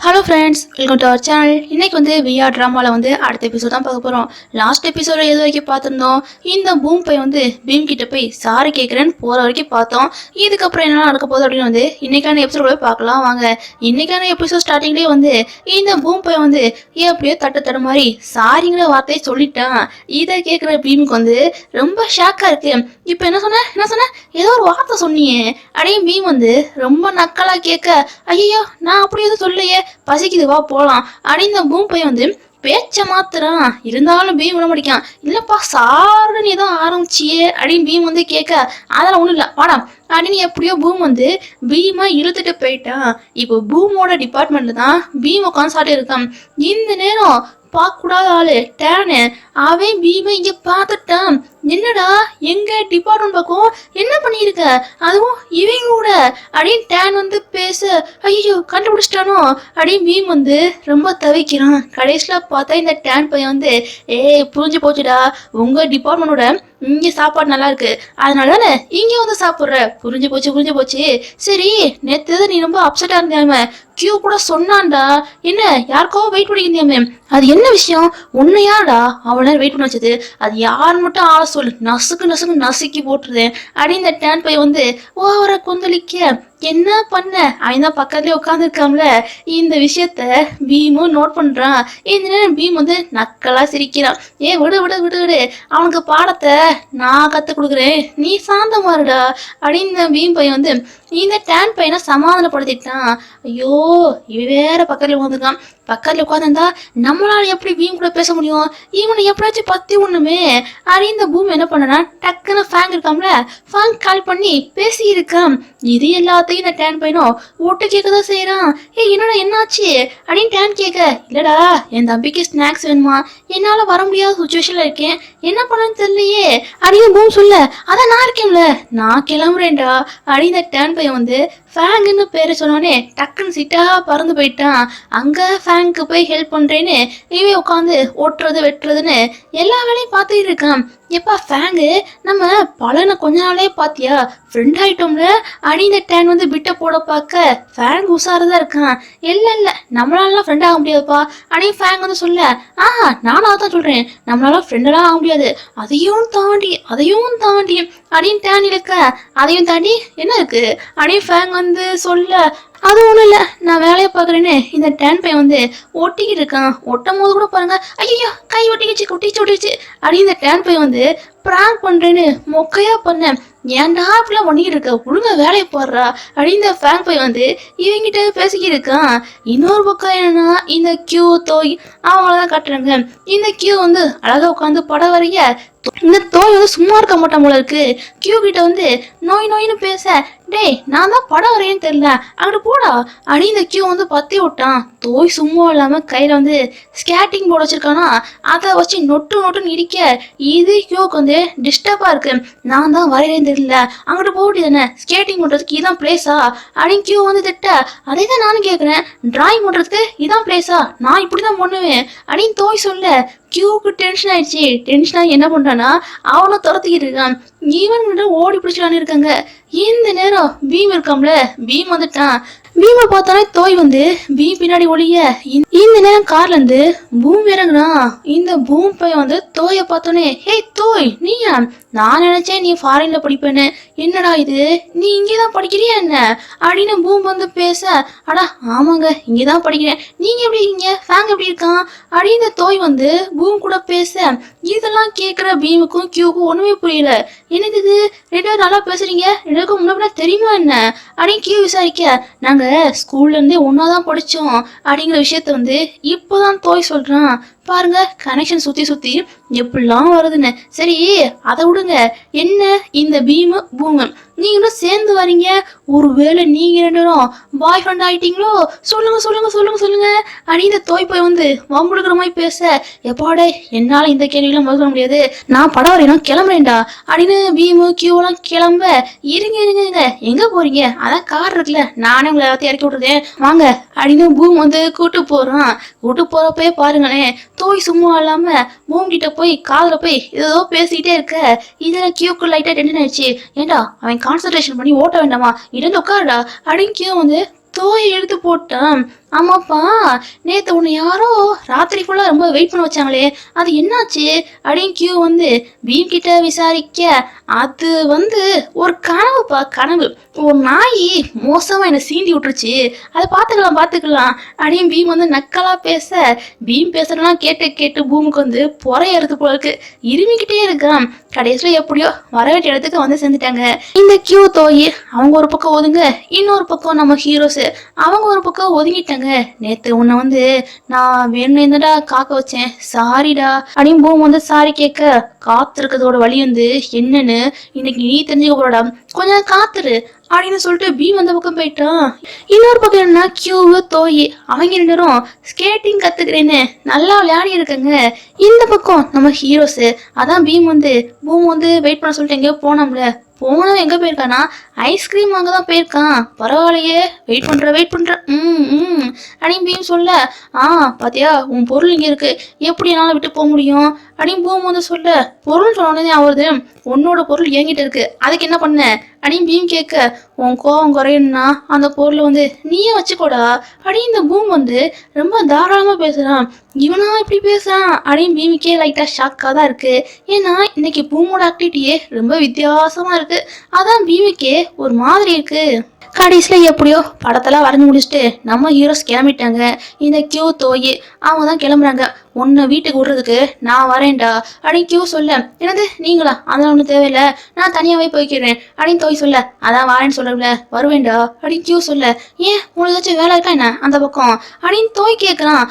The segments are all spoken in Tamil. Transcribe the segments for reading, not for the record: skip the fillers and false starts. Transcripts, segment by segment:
Hello friends, welcome to our channel. இன்னைக்கு விஆர் ட்ராமாவில் அடுத்த எபிசோட் தான் பார்க்க போகிறோம். லாஸ்ட் எபிசோட எது வரைக்கும் பார்த்துருந்தோம், இந்த பூம் பை பீம் கிட்ட போய் சாரி கேட்குறேன்னு போகிற வரைக்கும் பார்த்தோம். இதுக்கப்புறம் என்னென்ன நடக்க போகுது அப்படின்னு இன்னைக்கான எபிசோட போய் பார்க்கலாம் வாங்க. இன்னைக்கான எபிசோட் ஸ்டார்டிங்லேயே இந்த பூம் பை எப்படியோ தட்டு மாதிரி சாரிங்கிற வார்த்தையை சொல்லிட்டான். இதை கேட்குற பீமுக்கு ரொம்ப ஷாக்காக இருக்கு. இப்போ என்ன சொன்ன ஏதோ ஒரு வார்த்தை சொன்னியே அப்படியே பீம் ரொம்ப நக்கலாக கேட்க, ஐயோ நான் அப்படி எதுவும் சொல்லலையே, பசிக்குது வா போலாம் அப்படின்னு பூம் பை பேச்ச மாத்திரம். இருந்தாலும் பீம் விட மாட்டேக்கான். இல்லப்பா சாருன்னு ஏதோ ஆரம்பிச்சியே அப்படின்னு பீம் கேட்க, அதெல்லாம் ஒண்ணும் இல்ல வாடா அப்படின்னு எப்படியோ பூம் பீமா இழுத்துட்டு போயிட்டான். இப்போ பூமோட டிபார்ட்மெண்ட்ல தான் பீம் உட்காந்து சாப்பிட்டு இருக்கான். இந்த நேரம் பார்க்க கூடாத ஆளு டேனு அவன் பீமை இங்க பார்த்துட்டான். என்னடா எங்க டிபார்ட்மெண்ட் பக்கம் என்ன பண்ணிருக்க, அதுவும் இவங்க கூட அப்படின்னு டேன் பேச, ஐயோ கண்டுபிடிச்சிட்டானோ அப்படின்னு பீம் ரொம்ப தவிக்கிறான். கடைசியில பார்த்தா இந்த டேன் பையன் புரிஞ்சு போச்சுடா, உங்க டிபார்ட்மெண்டோட இங்க சாப்பாடு நல்லா இருக்கு, அதனால இங்க சாப்பிடுற, புரிஞ்சு போச்சு. சரி நேத்து நீ ரொம்ப அப்செட்டா இருந்தாம கியூ கூட சொன்னான்டா, என்ன யாருக்கோ வெயிட் பண்ணியிருந்தியாமே, அது என்ன விஷயம், உன்னையாடா அவனை வெயிட் பண்ண வச்சது, அது யார் மட்டும் ஆள சொல்லு, நசுக்கு நசுக்கி போட்டுருதேன் அப்படின்னு இந்த டேன் பை ஓவர கொந்தளிக்க. என்ன பண்ண அவன் தான் பக்கத்துலயே உட்காந்துருக்காம்ல. இந்த விஷயத்த பீமும் நோட் பண்றான். இந்த நேரம் பீம் நக்கலா சிரிக்கிறான். விடு அவனுக்கு பாடத்தை நான் கத்து கொடுக்குறேன், நீ சாந்தமாருடா அப்படின்னு பீம் பையன் இந்த டேன் பையனை சமாதானப்படுத்திட்டான். ஐயோ இவ வேற பக்கத்துல உட்காந்துருக்கான். பக்கத்துல உட்காந்துருந்தா நம்மளால எப்படி பீம் கூட பேச முடியும், இவனை எப்படியாச்சும் பத்தி ஒண்ணுமே அப்படின்னு இந்த பூம் என்ன பண்ணனா டக்குன்னு ஃபேங் இருக்காம்ல, ஃபேங் கால் பண்ணி பேசி இருக்கான். இது எல்லாத்தையும் இந்த டேன் பையனும் ஓட்டு கேட்கதான் செய்யறான். என்னடா என்னாச்சு அப்படின்னு டேன் கேட்க, இல்லடா என் தம்பிக்கு ஸ்நாக்ஸ் வேணுமா, என்னால வர முடியாத சுச்சுவேஷன்ல இருக்கேன், என்ன பண்ணன்னு தெரியலையே அப்படின்னு பூம் சொல்ல, அதான் நான் இருக்கேன்ல நான் கிளம்புறேன்டா அப்படின்னு இந்த டேன் பையன் ஃபேங்குன்னு பேரை சொன்னோடனே டக்குன்னு சிட்டா பறந்து போயிட்டான். அங்க ஃபேங்க்கு போய் ஹெல்ப் பண்றேன்னு இவன் உட்காந்து ஓட்டுறது வெட்டுறதுன்னு எல்லா வேலையும் பார்த்துட்டு இருக்கான். எப்பா ஃபேங்கு நம்ம பலனை கொஞ்ச நாளே பாத்தியா, ஃப்ரெண்ட் ஆயிட்டோம்ல அப்படின்னு டேன் பிட்ட போட பார்க்க ஃபேங் உசாரதான் இருக்கான். இல்ல நம்மளாலாம் ஃப்ரெண்ட் ஆக முடியாதுப்பா அப்படின்னு ஃபேங் சொல்ல, நானும் அதான் சொல்றேன், நம்மளால ஃப்ரெண்டெல்லாம் ஆக முடியாது, அதையும் தாண்டி அப்படின்னு டேன் இழுக்க, அதையும் தாண்டி என்ன இருக்கு அப்படின்னு ஃபேங் சொல்ல, அது ஒண்ணும் இல்ல நான் வேலையை பாக்குறேன்னு இந்த டேன் பையன் ஒட்டிக்கிட்டு இருக்கான். ஒட்டும் போது கூட பாருங்க, ஐயோ கை ஒட்டிக்கிச்சு அப்படின்னு இந்த டேன் பையன் பிராங்க் பண்றேன்னு மொக்கையா பண்ண, ஏன்டா அப்படிலாம் பண்ணிக்கிட்டு இருக்க, ஒழுங்கா வேலையை போடுறா அப்படின்னு இந்த ஃபேங் பை இவங்கிட்ட பேசிக்கிட்டு இருக்கான். இன்னொரு பக்கம் என்னன்னா இந்த கியூ தோய் அவங்களதான் காட்டுறாங்க. இந்த கியூ அழகா உட்காந்து படம் வரைய, இந்த தோய் சும்மா இருக்க மாட்டான் போல இருக்கு. கியூ கிட்ட நோயின்னு பேச, டேய் நான் தான் படம் வரையன்னு தெரியல அங்கிட்டு போடா அப்படின்னு இந்த கியூ பத்தி விட்டான். தோய் சும்மா இல்லாம கையில ஸ்கேட்டிங் போர்டு வச்சிருக்கானா, அதை வச்சு நொட்டுன்னு இடிக்க, இது கியூக்கு டிஸ்டர்பா இருக்கு, நான் தான் வரையறேன்னு தெரியல அங்கிட்டு போட்டி தானே, ஸ்கேட்டிங் பண்றதுக்கு இதான் பிளேஸா அப்படின்னு கியூ திட்ட, அதே தான் நானும் கேட்குறேன், டிராயிங் பண்றதுக்கு இதான் பிளேஸா, நான் இப்படிதான் பண்ணுவேன் அப்படின்னு தோய் சொல்ல, கியூக்கு டென்ஷன் ஆயிடுச்சு. டென்ஷனாக என்ன பண்றானா அவனை துரத்திக்கிட்டு இருக்கான். ஈவன் ஓடி பிடிச்சிடான்னு இருக்காங்க. இந்த நேரம் பீம் இருக்காம்ல, பீம் வந்துட்டான். பீமை பார்த்தாலே தோய் பீம் பின்னாடி ஒளிய. இந்த நேரம் கார்ல இருந்து பூம் இறங்குனா. இந்த பூம் பையன் தோய பார்த்தோன்னே, ஹே தோய் நீயா, நான் நினைச்சேன் நீ ஃபாரின்ல படிப்பேன்னு, என்னடா இது நீ இங்கேதான் படிக்கிறியா என்ன அப்படின்னு பூம் பேச, அடா ஆமாங்க இங்கேதான் படிக்கிறேன், நீங்க எப்படி இருக்கீங்க, ஃபேங் எப்படி இருக்கான் அப்படின்னு தோய் பூம் கூட பேச, இதெல்லாம் கேட்குற பீமுக்கும் கியூக்கும் ஒண்ணுமே புரியல. எனக்கு இது ரெண்டு பேரும் நல்லா பேசுறீங்க, ரெண்டுக்கும் முன்னாடி தெரியுமா என்ன அப்படின்னு கியூ விசாரிக்க, நாங்க ஸ்கூல்ல இருந்தே ஒன்னாதான் படிச்சோம் அப்படிங்கிற விஷயத்த இப்போதான் தோய் சொல்றான். பாருங்க கனெக்ஷன் சுத்தி எப்படிலாம் வருதுன்னு. சரி அதை விடுங்க, என்ன இந்த பீமு பூமு நீங்களும் சேர்ந்து வரீங்க, ஒருவேளை நீங்க ரெண்டு பேரும் பாய் ஃப்ரெண்ட் ஆயிட்டீங்களோ, சொல்லுங்க அப்படின்னு தோய் போய் வம்புடுக்கிற மாதிரி பேச, எப்பாடே என்னால இந்த கேள்வியெல்லாம் பதில் சொல்ல முடியாது, நான் படம் வரையணும் கிளம்புறேன்டா அப்படின்னு பீமு கியூலாம் கிளம்ப, இருங்க எங்க போறீங்க, அதான் கார் இருக்குல்ல நானே உங்களை எல்லாத்தையும் இறக்கி விட்டுருக்கேன் வாங்க அப்படின்னு பூம் கூட்டு போறான். கூட்டு போறப்பே பாருங்களேன், தோய் சும்மா இல்லாம பூம் கிட்ட போய் காதுல போய் ஏதோ பேசிக்கிட்டே இருக்க. இதுல கியூக்கு லைட்டா டென்ஷன் ஆயிடுச்சு. ஏண்டா அவன் கான்சன்ட்ரேஷன் பண்ணி ஓட்ட வேண்டாமா, இருந்து உட்காருடா அப்படின்னு கியூ தோயை எடுத்து போட்டான். ஆமாப்பா, நேத்து உன்னை யாரோ ராத்திரி ஃபுல்லா ரொம்ப வெயிட் பண்ண வச்சாங்களே, அது என்னாச்சு அப்படின்னு கியூ வந்து பீம் கிட்ட விசாரிக்க, அது வந்து ஒரு கனவுப்பா, கனவு. ஒரு நாய் மோசமா என்னை சீண்டி விட்டுருச்சு, அதை பார்த்துக்கலாம் பார்த்துக்கலாம் அப்படின்னு பீம் வந்து நக்கலா பேச, பீம் பேசுறதெல்லாம் கேட்டு கேட்டு பூமுக்கு வந்து பொறையறது போல இருக்கு. இருமிக்கிட்டே இருக்கான். கடைசியில் எப்படியோ வர வேண்டிய இடத்துக்கு வந்து சேர்ந்துட்டாங்க. இந்த கியூ தோயி அவங்க ஒரு பக்கம் ஒதுங்க, இன்னொரு பக்கம் நம்ம ஹீரோஸ் அவங்க ஒரு பக்கம் ஒதுங்கிட்டாங்க. நேத்து உன்னை வந்து நான் வேணும் என்னடா காக்க வச்சேன், சாரிடா அப்படின்னு பூம் வந்து சாரி கேட்க, காத்திருக்கிறதோட வழி வந்து என்னன்னு இன்னைக்கு நீ தெரிஞ்சுக்க போறடா, கொஞ்சம் காத்துரு அப்படின்னு சொல்லிட்டு பீம் அந்த பக்கம் போயிட்டான். இன்னொரு பக்கம் என்ன, கியூவு தோயி அவங்க ரெண்டு பேரும் ஸ்கேட்டிங் கத்துக்கிறேன்னு நல்லா விளையாடி இருக்காங்க. இந்த பக்கம் நம்ம ஹீரோஸ் அதான் பீம் வந்து பூம் வந்து வெயிட் பண்ண சொல்லிட்டு எங்கேயோ போனோம்ல, போனவன் எங்க போயிருக்கானா, ஐஸ்கிரீம் வாங்க தான் போயிருக்கான். பரவாயில்லையே, வெயிட் பண்ற அப்படின்னு பீம் சொல்ல, பாத்தியா உன் பொருள் இங்க இருக்கு, எப்படி என்னால விட்டு போக முடியும் அப்படின்னு பூம் வந்து சொல்ல, பொருள் சொன்னோடனே அவருது உன்னோட பொருள் என்கிட்ட இருக்கு, அதுக்கு என்ன பண்ண அப்படின்னு பீம் கேட்க, உன் கோவம் குறையணும்னா அந்த பொருளை வந்து நீயே வச்சுக்கோடா அப்படின்னு இந்த பூம் வந்து ரொம்ப தாராளமா பேசுறான். இவனா இப்படி பேசுறான் அப்படின்னு பீமுக்கே லைட்டா ஷாக்கா தான் இருக்கு. ஏன்னா இன்னைக்கு பூமோட ஆக்டிவிட்டியே ரொம்ப வித்தியாசமா இருக்கு. அதான் பீமுக்கே ஒரு மாதிரி இருக்கு. கடைசியில் எப்படியோ படத்தெல்லாம் வரைஞ்சி முடிச்சுட்டு நம்ம ஹீரோஸ் கிளம்பிட்டாங்க. இந்த கியூ தோயி அவங்க தான் கிளம்புறாங்க. உன்னை வீட்டுக்கு விடுறதுக்கு நான் வரேன்டா அப்படின்னு கியூ சொல்ல, என்னது நீங்களா, அதெல்லாம் ஒன்றும் தேவையில்லை, நான் தனியாகவே போய்க்கிறேன் அப்படின்னு தோய் சொல்ல, அதான் வரேன்னு சொல்லல வருவேன்டா அப்படின்னு கியூ சொல்ல, ஏன் உங்களுக்கு ஏதாச்சும் வேலை இருக்கா என்ன அந்த பக்கம் அப்படின்னு தோய் கேட்குறான்.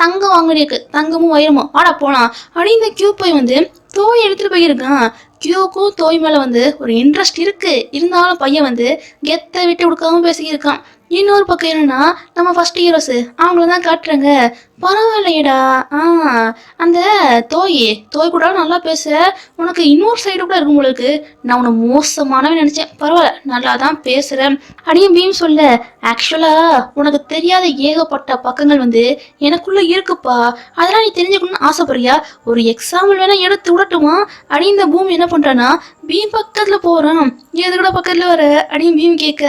தங்கம் வாங்கிருக்கு, தங்கமும் வயிறமும் வாடா போலாம் அப்படின்னு இந்த கியூ போய் வந்து தோய் எடுத்துட்டு போயிருக்கான். கியூக்கும் தோய் மேல வந்து ஒரு இன்ட்ரெஸ்ட் இருக்கு, இருந்தாலும் பையன் வந்து கெத்தை விட்டு கொடுக்காம பேசிக்கிருக்கான். இன்னொரு பக்கம் என்னன்னா, நம்ம ஃபர்ஸ்ட் ஹீரோஸ் அவங்கள தான் காட்டுறாங்க. பரவாயில்லையடா, அந்த தோய் கூட நல்லா பேச, உனக்கு இன்னொரு சைடு கூட இருக்கும் உங்களுக்கு, நான் உன்னை மோசமானவே நினைச்சேன், பரவாயில்ல நல்லா தான் பேசுறேன் அப்படின்னு பீம் சொல்ல, ஆக்சுவலா உனக்கு தெரியாத ஏகப்பட்ட பக்கங்கள் வந்து எனக்குள்ள இருக்குப்பா, அதெல்லாம் நீ தெரிஞ்சுக்கணும்னு ஆசைப்படுறியா, ஒரு எக்ஸாம்பிள் வேணா எடுத்து விடட்டுமா அப்படின்னு இந்த பூமி என்ன பண்றான்னா பீம் பக்கத்துல போறான். எது கூட பக்கத்துல வர அப்படின்னு பீம் கேட்க,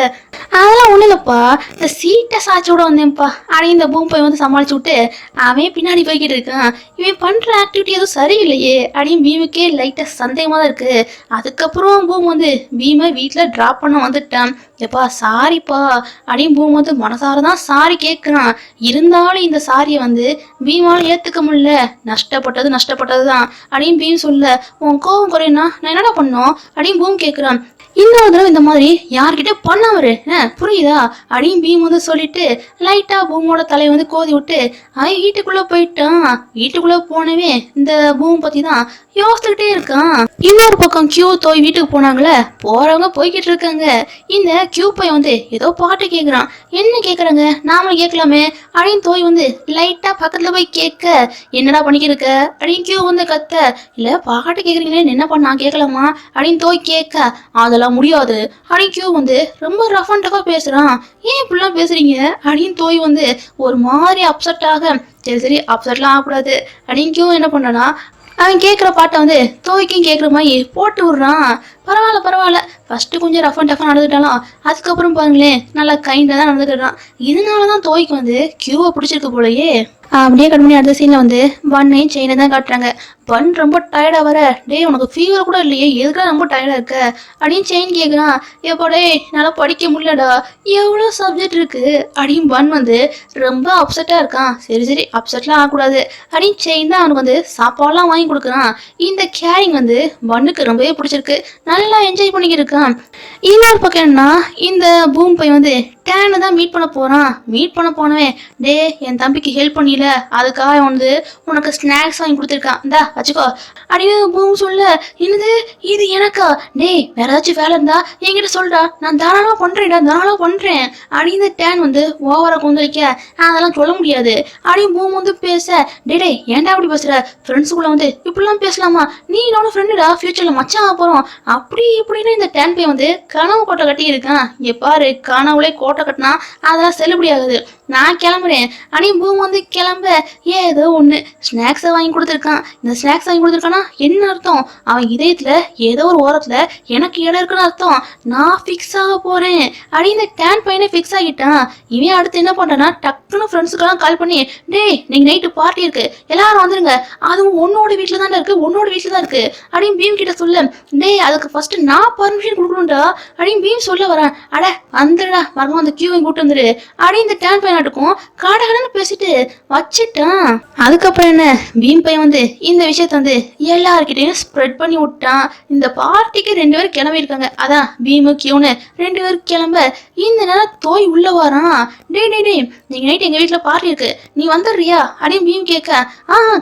அதெல்லாம் ஒண்ணு இல்லப்பா, இந்த சீட்டை சாய்ச்சி விட வந்தேன்ப்பா அப்படின்னு இந்த பூம் போய் வந்து சமாளிச்சு விட்டு அவன் பின்னாடி போய்கிட்டு இருக்கான். இவன் பண்ற ஆக்டிவிட்டி எதுவும் சரியில்லையே அப்படின்னு பீமுக்கே லைட்டா சந்தேகமா தான் இருக்கு. அதுக்கப்புறம் பூம் வந்து பீமை வீட்டுல டிராப் பண்ண வந்துட்டான். எப்பா சாரிப்பா அப்படின்னு பூம் வந்து மனசாரதான் சாரி கேட்கிறான். இருந்தாலும் இந்த சாரியை வந்து பீமால ஏத்துக்க முடியல, நஷ்டப்பட்டது தான் அப்படின்னு பீம் சொல்ல, உன் கோவம் குறையினா நான் என்னடா பண்ணோம் அப்படின்னு பூம் கேட்கிறான். இன்னொரு தடவை இந்த மாதிரி யார்கிட்ட பண்ணவரு புரியுதா அப்படின்னு பீம் வந்து சொல்லிட்டு லைட்டா பூமோட தலையை வந்து கோதி விட்டு வீட்டுக்குள்ள போயிட்டான். வீட்டுக்குள்ள போனவே இந்த பூம் பத்தி தான் யோசிச்சுக்கிட்டே இருக்கான். இன்னொரு பக்கம் கியூ தோய் வீட்டுக்கு போனாங்களே, போறவங்க போய்கிட்டு இருக்காங்க. இந்த கியூ பையன் வந்து ஏதோ பாட்டு கேட்குறான். என்ன கேட்குறாங்க, நாமளும் கேட்கலாமே அப்படின்னு தோய் வந்து லைட்டா பக்கத்துல போய் கேட்க, என்னடா பண்ணிக்கிட்டு இருக்க அப்படின்னு கியூ வந்து கத்த, இல்ல பாட்டு கேட்குறீங்களே என்ன பண்ணா கேட்கலாமா அப்படின்னு தோய் கேட்க, அதெல்லாம் முடியாது அப்படின்னு கியூ வந்து ரொம்ப ரஃப் அண்ட் டஃபா பேசுறான். ஏன் இப்படிலாம் பேசுறீங்க அப்படின்னு தோய் வந்து ஒரு மாதிரி அப்செட் ஆக, சரி அப்செட்லாம் ஆகக்கூடாது அப்படின்னு கியூ என்ன பண்ணனா அவன் கேட்குற பாட்டை வந்து தோய்க்கும் கேட்குற மாதிரி போட்டு விடுறான். பரவாயில்ல ஃபர்ஸ்ட் கொஞ்சம் ரஃப் அண்ட் டஃபாக நடந்துட்டாலும் அதுக்கப்புறம் பாருங்களேன் நல்லா கைண்டாக தான் நடந்துக்கிறான். இதனால தான் தோய்க்கு வந்து கியூவை பிடிச்சிருக்கு போலயே. அப்படியே கட் பண்ணி அடுத்த சீனில் வந்து பன்னையும் செயினை தான் காட்டுறாங்க. பன் ரொம்ப டயர்டாக வர, டேய் உனக்கு ஃபீவர் கூட இல்லையே, எதுக்காக ரொம்ப டயர்டாக இருக்க அப்படின்னு செயின் கேட்குறான். எப்போ டேய் நல்லா படிக்க முடியலடா, எவ்வளோ சப்ஜெக்ட் இருக்கு அப்படின்னு பன் வந்து ரொம்ப அப்செட்டாக இருக்கான். சரி அப்செட்லாம் ஆகக்கூடாது அப்படின்னு செயின் தான் அவனுக்கு வந்து சாப்பாடுலாம் வாங்கி கொடுக்குறான். இந்த கேரிங் வந்து பன்னுக்கு ரொம்பவே பிடிச்சிருக்கு, நல்லா என்ஜாய் பண்ணிக்கிட்டு இருக்கான். இன்னொரு பக்கம் என்னன்னா, இந்த பூம் பை வந்து டேனை தான் மீட் பண்ண போறான். மீட் பண்ண போனவன், டே என் தம்பிக்கு ஹெல்ப் பண்ணில, அதுக்காக வந்து உனக்கு ஸ்நாக்ஸ் வாங்கி கொடுத்துருக்கான், இந்தா வச்சுக்கோ அப்படின்னு பூம் சொல்ல, என்னது இது எனக்கா, டே வேற ஏதாச்சும் வேலை இருந்தா என்கிட்ட சொல்றா, நான் தாராளமா பண்றேன் அப்படின்னு டேன் வந்து ஓவரா கொந்தளிக்க, அதெல்லாம் சொல்ல முடியாது அப்படின்னு பூம் வந்து பேச, டே ஏன்டா அப்படி பேசுற, ஃப்ரெண்ட்ஸுக்குள்ள வந்து இப்படிலாம் பேசலாமா, நீ என்னோட ஃப்ரெண்டுடா, ஃபியூச்சர்ல மச்சான் போறோம் அப்படி இப்படின்னு இந்த டேன் பை வந்து கனவு கோட்டை கட்டி இருக்கான். இங்க பாரு கனவுலே போட்டோ கட்டினா அதெல்லாம் செல்லுபடி ஆகுது, நான் கிளம்புறேன் அப்படின்னு பூம் வந்து கிளம்ப ஏதோ ஒன்று ஸ்நாக்ஸை வாங்கி கொடுத்துருக்கான். இந்த ஸ்நாக்ஸ் வாங்கி கொடுத்துருக்கானா என்ன அர்த்தம்? அவன் இதயத்தில் ஏதோ ஒரு ஓரத்தில் எனக்கு இடம் இருக்குன்னு அர்த்தம். நான் ஃபிக்ஸ் ஆக போகிறேன் அப்படின்னு இந்த டேன் பையனே ஃபிக்ஸ் ஆகிட்டான். இவன் அடுத்து என்ன பண்ணுறான்னா டக்குன்னு ஃப்ரெண்ட்ஸுக்கெல்லாம் கால் பண்ணி, டேய் நீங்கள் நைட்டு பார்ட்டி இருக்கு எல்லாரும் வந்துருங்க, அதுவும் உன்னோட வீட்டில் தான் இருக்கு, உன்னோட வீட்டில் தான் இருக்கு அப்படின்னு பீம் கிட்ட சொல்ல, டேய் அதுக்கு ஃபர்ஸ்ட் நான் பர்மிஷன் கொடுக்கணும்டா அப்படின்னு பீம் சொல்ல வரேன். அட வந்துடா வரணும் அந்த கியூவை கூட்டு வந்துரு அப்படின்னு இந்த டேன் பையன் நாட்டுக்கும் கடகடன்னு பேசிட்டு வச்சுட்டான். அதுக்கப்புறம் என்ன பீம் பையன் வந்து இந்த விஷயத்த வந்து எல்லார்கிட்டையும் ஸ்ப்ரெட் பண்ணி விட்டான். இந்த பார்ட்டிக்கு 2 பேரும் கிளம்பி இருக்காங்க, அதான் பீமு கியூன்னு 2 பேரும் கிளம்ப இந்த நேரம் தோய் உள்ள வரான். டே டே டே நீங்க நைட் எங்க வீட்டுல பார்ட்டி இருக்கு, நீ வந்துடுறியா அப்படின்னு பீம் கேட்க,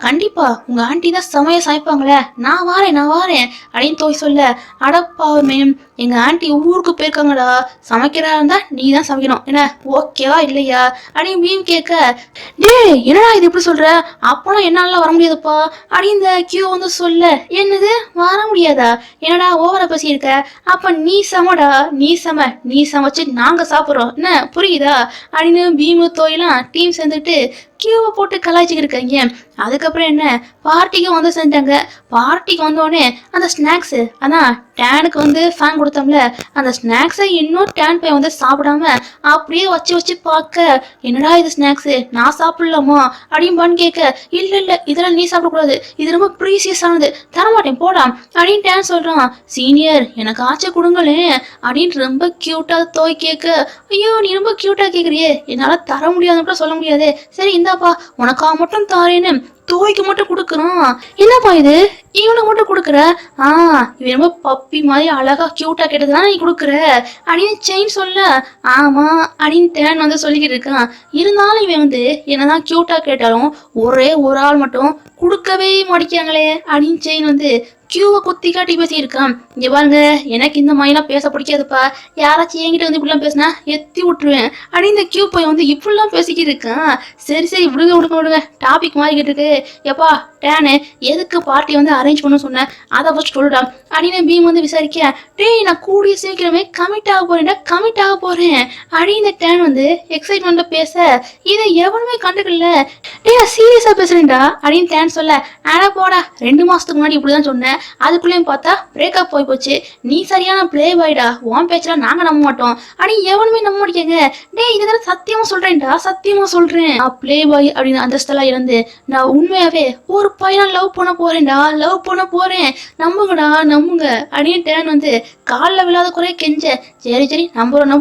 கண்டிப்பா உங்க ஆண்டி தான் சமைய சமைப்பாங்களே, நான் வாரேன் அப்படின்னு தோய் சொல்ல, அடப்பாவுமே எங்க ஆண்டி ஊருக்கு போயிருக்காங்கடா, சமைக்கிறா இருந்தா நீ தான் சமைக்கணும் என்ன, ஓகேவா இல்லையா அப்படின்னு பீம் கேட்க, டே என்னடா இது இப்படி சொல்ற, அப்போலாம் என்னால வர முடியாதுப்பா அப்படின்னு இந்த கியூ வந்து சொல்ல, என்னது வர முடியாதா, என்னடா ஓவரா பேசியிருக்க, அப்ப நீ சமடா, நீ சமைச்சு நாங்க சாப்பிட்றோம் என்ன புரியுதா அப்படின்னு பீமு தோயெல்லாம் டீம் சேர்ந்துட்டு கியூவை போட்டு கலாய்ச்சிக்கிட்டு இருக்காங்க. அதுக்கப்புறம் என்ன பார்ட்டிக்கு வந்து செஞ்சாங்க. பார்ட்டிக்கு வந்தோடனே அந்த ஸ்நாக்ஸு அதான் டேனுக்கு வந்து ஃபேன் கொடுத்தோம்ல, அந்த ஸ்நாக்ஸை இன்னும் டேன் பையன் வந்து சாப்பிடாம அப்படியே வச்சு பார்க்க, என்னடா இது ஸ்நாக்ஸு நான் சாப்பிடலாமா அப்படின்னு கேட்க, இல்லை இதெல்லாம் நீ சாப்பிடக்கூடாது, இது ரொம்ப ப்ரீசியஸ் ஆனது, தரமாட்டேன் போடாம் அப்படின்னு டேன் சொல்றான். சீனியர் எனக்கு ஆச்சை கொடுங்களேன் அப்படின்னு ரொம்ப கியூட்டா தோய் கேட்க, ஐயோ நீ ரொம்ப கியூட்டா கேட்குறியே, என்னால் தர முடியாதுன்னு கூட சொல்ல முடியாது, சரி இந்தாப்பா உனக்காக மட்டும் தாரேன்னு தோய்க்கு மட்டும் கொடுக்குறான். என்னப்பா இது இவனுக்கு மட்டும் கொடுக்குற, இவன் ரொம்ப பப்பி மாதிரி அழகா கியூட்டா கேட்டதுதான் நீ கொடுக்குற அப்படின்னு செயின் சொல்ல, ஆமா அப்படின்னு டேன் வந்து சொல்லிக்கிட்டு இருக்கான். இருந்தாலும் இவன் வந்து என்னதான் கியூட்டா கேட்டாலும் ஒரே ஒரு ஆள் மட்டும் கொடுக்கவே மாட்டேங்காங்களே அப்படின்னு செயின் வந்து கியூவை குத்தி காட்டி பேசியிருக்கான். இங்க பாருங்க எனக்கு இந்த மாதிரிலாம் பேச பிடிக்காதுப்பா, யாராச்சும் என்கிட்ட வந்து இப்படிலாம் பேசினா எத்தி விட்டுருவேன் அப்படின்னு இந்த கியூ பையன் வந்து இப்படிலாம் பேசிக்கிட்டு இருக்கான். சரி விடுங்க டாபிக் மாறிக்கிட்டு இருக்கு. எப்பா டேனு எதுக்கு பார்ட்டி வந்து அரேஞ்ச் பண்ண சொன்னேன் அதை ஃபர்ஸ்ட் சொல்லிடாம் அப்படின்னு பீம் வந்து விசாரிக்க, டேய் நான் கூடிய சீக்கிரமே கமிட் ஆக போறேன் அப்படின்னு இந்த டேன் வந்து எக்ஸைட்மெண்ட்ல பேச, இதை எவனுமே கண்டுக்கல. டே நான் சீரியஸா பேசுறேன்டா அப்படின்னு டேன் சொல்ல, ஆனா போடா 2 மாசத்துக்கு முன்னாடி இப்படிதான் சொன்னேன், அதுக்குள்ளேயும் பார்த்தா பிரேக்கப் போய் போச்சு, நீ சரியான பிளே பாய்டா, உன் பேச்செல்லாம் நாங்க நம்ப மாட்டோம் அப்படின்னு எவனுமே நம்ப மாட்டேங்க. டே இதெல்லாம் சத்தியமா சொல்றேன் பிளே பாய் அப்படின்னு அந்தஸ்தெல்லாம் இருந்து நான் உண்மையாவே ஒரு பையனை லவ் பண்ண போறேன் நம்புங்க அப்படின்னு டேன் வந்து காலில் விழாத குறைய கெஞ்ச, சரி நம்புறோம்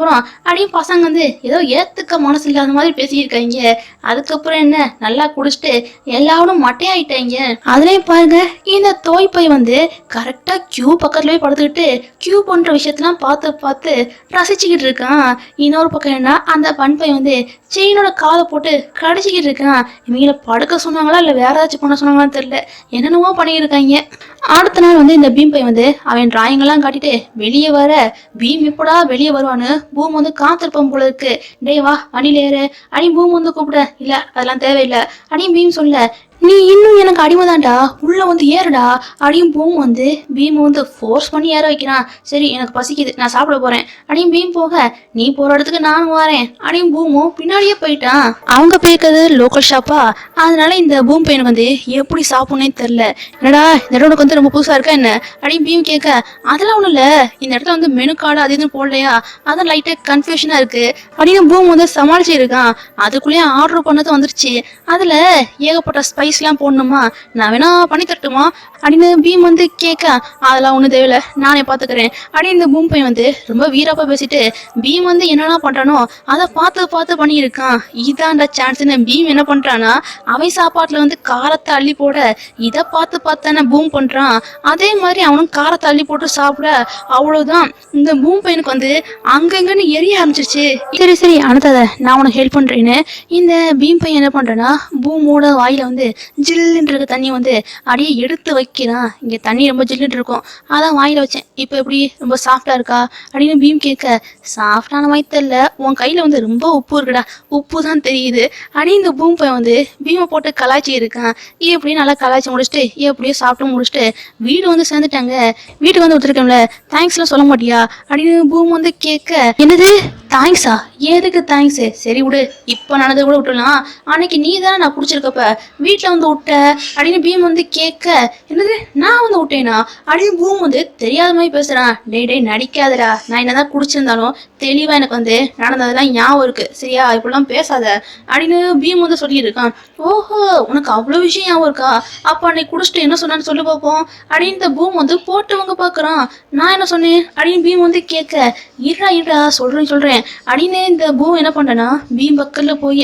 அப்படின்னு பசங்க வந்து ஏதோ ஏத்துக்க மனசு இல்லாத மாதிரி பேசியிருக்காங்க. அதுக்கப்புறம் என்ன நல்லா குடிச்சிட்டு எல்லாரும் மட்டையாயிட்டாங்க. அதுலயும் பாருங்க இந்த தோய் பை வந்து கரெக்டா கியூ பக்கத்துல போய் படுத்துக்கிட்டு கியூ பண்ற விஷயத்தெல்லாம் பார்த்து ரசிச்சுக்கிட்டு இருக்கான். இன்னொரு பக்கம் என்ன அந்த பண்பை வந்து செயினோட காதை போட்டு கடிச்சிக்கிட்டு இருக்கான். இவங்கள படுக்க சொன்னாங்களா இல்ல வேற ஏதாச்சும் பண்ண சொன்னாங்களான்னு தெரியல, என்னென்னமோ பண்ணியிருக்காங்க. அடுத்த நாள் வந்து இந்த பீம் பை வந்து அவன் டிராயிங் எல்லாம் காட்டிட்டு வெளியே வர, பீம் எப்படா வெளியே வருவான்னு பூம் வந்து காத்திருப்போம் போல இருக்கு. டே வா வண்டியில ஏறு அப்படின்னு பூம் வந்து கூப்பிட, இல்ல அதெல்லாம் தேவையில்லை அப்படின்னு பீம் சொல்ல, நீ இன்னும் எனக்கு அடிமைதான்டா உள்ள வந்து ஏறுடா அப்படின்னு பூம் வந்து பீம் வந்து ஃபோர்ஸ் பண்ணி ஏற வைக்கிறான். சரி எனக்கு பசிக்குது நான் சாப்பிட போறேன் அப்படின்னு பீம் போக, நீ போற இடத்துக்கு நானும் வரேன் அப்படின்னு பூமும் பின்னாடியே போயிட்டான். அவங்க போயிருக்கிறது லோக்கல் ஷாப்பா, அதனால இந்த பூம் பையனுக்கு வந்து எப்படி சாப்பிடணும்னே தெரியல. என்னடா இந்த இடம் உனக்கு வந்து ரொம்ப புதுசா இருக்கா என்ன அப்படின்னு பீம் கேட்க, அதெல்லாம் ஒண்ணும் இல்ல, இந்த இடத்துல வந்து மெனு கார்டு அது இதுன்னு போடலையா, அதான் லைட்டா கன்ஃபியூஷனா இருக்கு அப்படின்னு பூம் வந்து சமாளிச்சு இருக்கான். அதுக்குள்ளேயே ஆர்டர் பண்ணது வந்துருச்சு, அதுல ஏகப்பட்ட ஸ்பைஸ்லாம் போடணுமா, நான் வேணா பண்ணி தரட்டுமா அப்படின்னு பீம் வந்து கேட்க, அதெல்லாம் ஒன்றும் தேவையில்ல நானே பார்த்துக்கிறேன் அப்படின்னு இந்த பூம் பையன் வந்து ரொம்ப வீரப்பா பேசிட்டு பீம் வந்து என்னென்ன பண்றானோ அதை பார்த்து பண்ணியிருக்கான். இதான்டா சான்ஸ்ன்னு பீம் என்ன பண்றானா அவன் சாப்பாட்டுல வந்து காரத்தை அள்ளி போட, இதை பார்த்தானே பூம் பண்றான். அதே மாதிரி அவனும் காரத்தை அள்ளி போட்டு சாப்பிட, அவ்வளவுதான் இந்த பூம் பையனுக்கு வந்து அங்கங்கன்னு எரிய ஆரம்பிச்சிருச்சு. சரி அனுத்தாத நான் உனக்கு ஹெல்ப் பண்றேன்னு இந்த பீம் பையன் என்ன பண்றானா பூமோட வாயில வந்து ஜில்லுன்னு இருக்க தண்ணி வந்து அப்படியே எடுத்து வைக்கிறான். இங்க தண்ணி ரொம்ப ஜில்லுன்னு இருக்கும், அதான் வாயில வச்சேன், இப்போ எப்படி ரொம்ப சாஃப்டா இருக்கா அப்படின்னு பீம் கேட்க, சாஃப்டான மாதிரி தெரியல, உன் கையில வந்து ரொம்ப உப்பு இருக்குடா, உப்பு தான் தெரியுது அப்படின்னு இந்த பூம் பையன் வந்து பீமை போட்டு கலாய்ச்சி இருக்கான். எப்படியும் நல்லா கலாய்ச்சி முடிச்சுட்டு எப்படியோ சாப்பிட்டு முடிச்சுட்டு வீடு வந்து சேர்ந்துட்டாங்க. வீட்டுக்கு வந்து ஒருத்தருக்கோம்ல தேங்க்ஸ்லாம் சொல்ல மாட்டியா அப்படின்னு பூம் வந்து கேட்க, என்னது தேங்க்ஸா? எதுக்கு தேங்க்ஸு? சரி விடு, இப்போ நடந்தது கூட விட்டுலாம். அன்னைக்கு நீ தானே நான் குடிச்சிருக்கப்ப வீட்டில் வந்து விட்ட அப்படின்னு பீம் வந்து கேட்க, என்னது நான் வந்து விட்டேனா அப்படின்னு பூம் வந்து தெரியாத மாதிரி பேசுகிறான். டேய் நடிக்காதடா, நான் என்னதான் குடிச்சிருந்தாலும் தெளிவாக எனக்கு வந்து நடந்ததெல்லாம் ஞாபகம் இருக்குது சரியா, இப்படிலாம் பேசாத அப்படின்னு பீம் வந்து சொல்லியிருக்கான். ஓஹோ, உனக்கு அவ்வளோ விஷயம் ஞாபகம் இருக்கா? அப்போ அன்னைக்கு குடிச்சிட்டு என்ன சொன்னான்னு சொல்லி பார்ப்போம் அப்படின்னு இந்த பூம் வந்து போட்டவங்க பார்க்குறான். நான் என்ன சொன்னேன் அப்படின்னு பீம் வந்து கேட்க, இருடா சொல்கிறேன் அப்படின்னு இந்த பூம் என்ன பண்ணனா பீம் பக்கத்தில் போய்,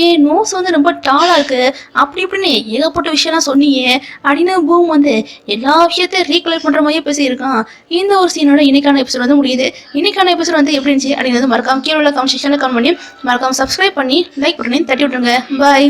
ஏன் நோஸ் வந்து ரொம்ப டாலா இருக்கு அப்படி இப்படின்னு ஏகப்பட்ட விஷயம்லாம் சொன்னியே அப்படின்னு பூம் வந்து எல்லா விஷயத்தையும் ரீகலெக்ட் பண்ற மாதிரியே பேசியிருக்கான். இந்த ஒரு சீனோட இன்னைக்கான எபிசோட் வந்து முடியுது. இன்னைக்கான எபிசோட் வந்து எப்படி இருந்துச்சு அப்படின்னு மறக்காம கீழே உள்ள கமெண்ட் செக்ஷன்ல கமெண்ட் பண்ணி மறக்காம சப்ஸ்கிரைப் பண்ணி லைக் பண்ணி தட்டி விட்டுருங்க. பாய்.